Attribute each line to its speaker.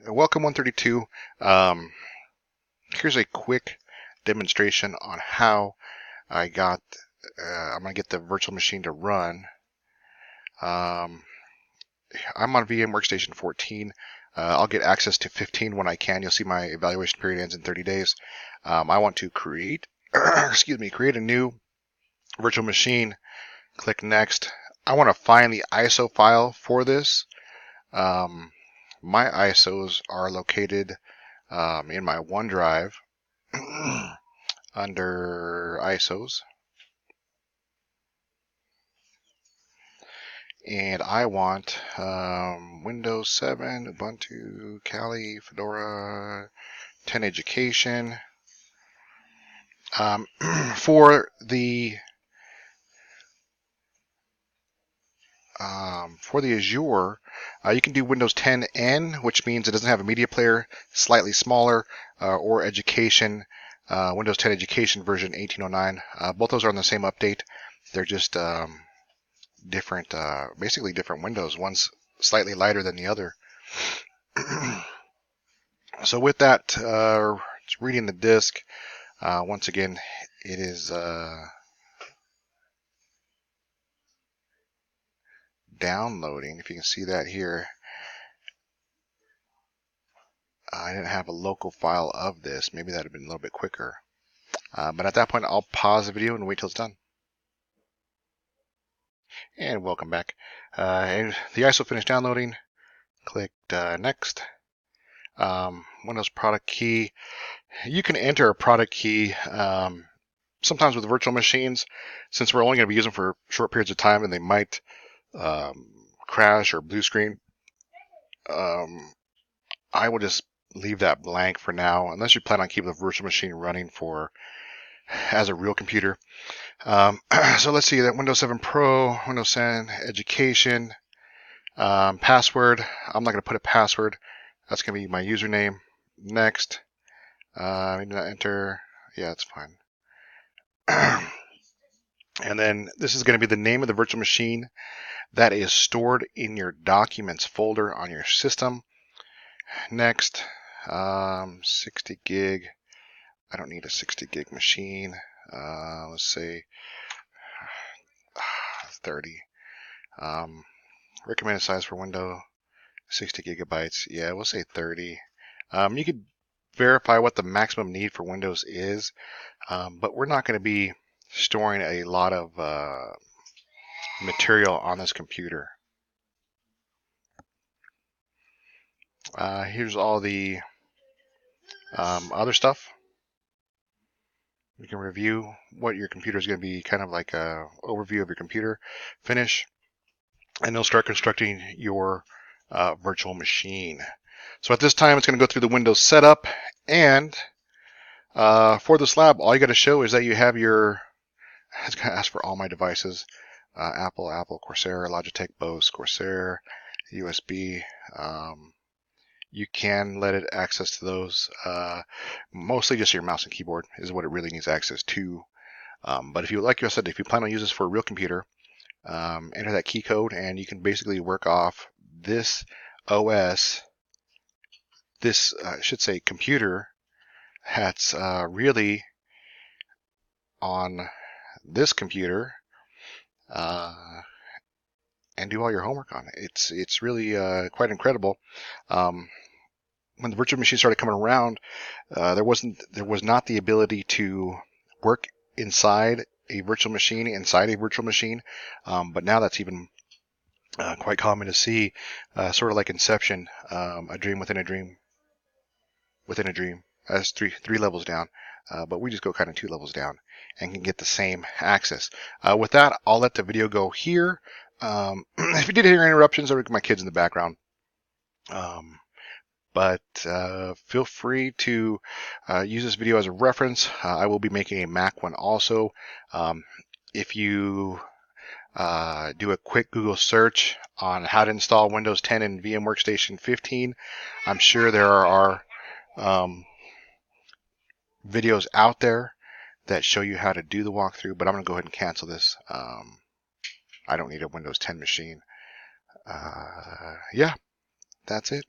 Speaker 1: welcome 132. Here's a quick demonstration on how I'm going to get the virtual machine to run. I'm on VM Workstation 14. I'll get access to 15 when I can. You'll see my evaluation period ends in 30 days. I want to create a new virtual machine. Click Next. I want to find the ISO file for this. My ISOs are located in my OneDrive under ISOs, and I want Windows 7, Ubuntu, Kali, Fedora, 10 Education. For the Azure, you can do Windows 10N, which means it doesn't have a media player, slightly smaller, or Education, Windows 10 Education version 1809. Both those are on the same update. They're just different, basically different windows. One's slightly lighter than the other. So with that, it's reading the disk. Once again, it is downloading. If you can see that here, I didn't have a local file of this. Maybe that would have been a little bit quicker. But at that point, I'll pause the video and wait till it's done. And welcome back. And the ISO finished downloading. Clicked Next. Windows product key. You can enter a product key sometimes with virtual machines, since we're only going to be using them for short periods of time and they might crash or blue screen. I will just leave that blank for now, unless you plan on keeping the virtual machine running as a real computer. So let's see that Windows 7 Pro, Windows 10 Education, password. I'm not going to put a password. That's going to be my username. Next. I need to enter. Yeah, it's fine. And then this is going to be the name of the virtual machine that is stored in your documents folder on your system. Next. 60 gig. I don't need a 60 gig machine. Let's say 30. Recommended size for window 60 gigabytes. Yeah, we'll say 30. You could verify what the maximum need for Windows is, but we're not going to be storing a lot of material on this computer. Here's all the other stuff. You can review what your computer is going to be, kind of like an overview of your computer. Finish, and it'll start constructing your virtual machine. So at this time, it's going to go through the Windows setup, and for this lab, all you got to show is that you have it's going to ask for all my devices: Apple, Corsair, Logitech, Bose, Corsair, USB. You can let it access to those. Mostly just your mouse and keyboard is what it really needs access to. But if you, like I said, if you plan on using this for a real computer, enter that key code, and you can basically work off this OS. This I should say computer that's really on this computer, and do all your homework on it. It's really quite incredible. When the virtual machine started coming around, there was not the ability to work inside a virtual machine, but now that's even quite common to see, sort of like Inception, a dream within a dream within a dream. That's three levels down, but we just go kind of 2 levels down and can get the same access. With that, I'll let the video go here. If you did hear interruptions, there were my kids in the background. But feel free to use this video as a reference. I will be making a Mac one also. If you do a quick Google search on how to install Windows 10 and VM Workstation 15, I'm sure there are videos out there that show you how to do the walkthrough, but I'm going to go ahead and cancel this. I don't need a Windows 10 machine. Yeah, that's it.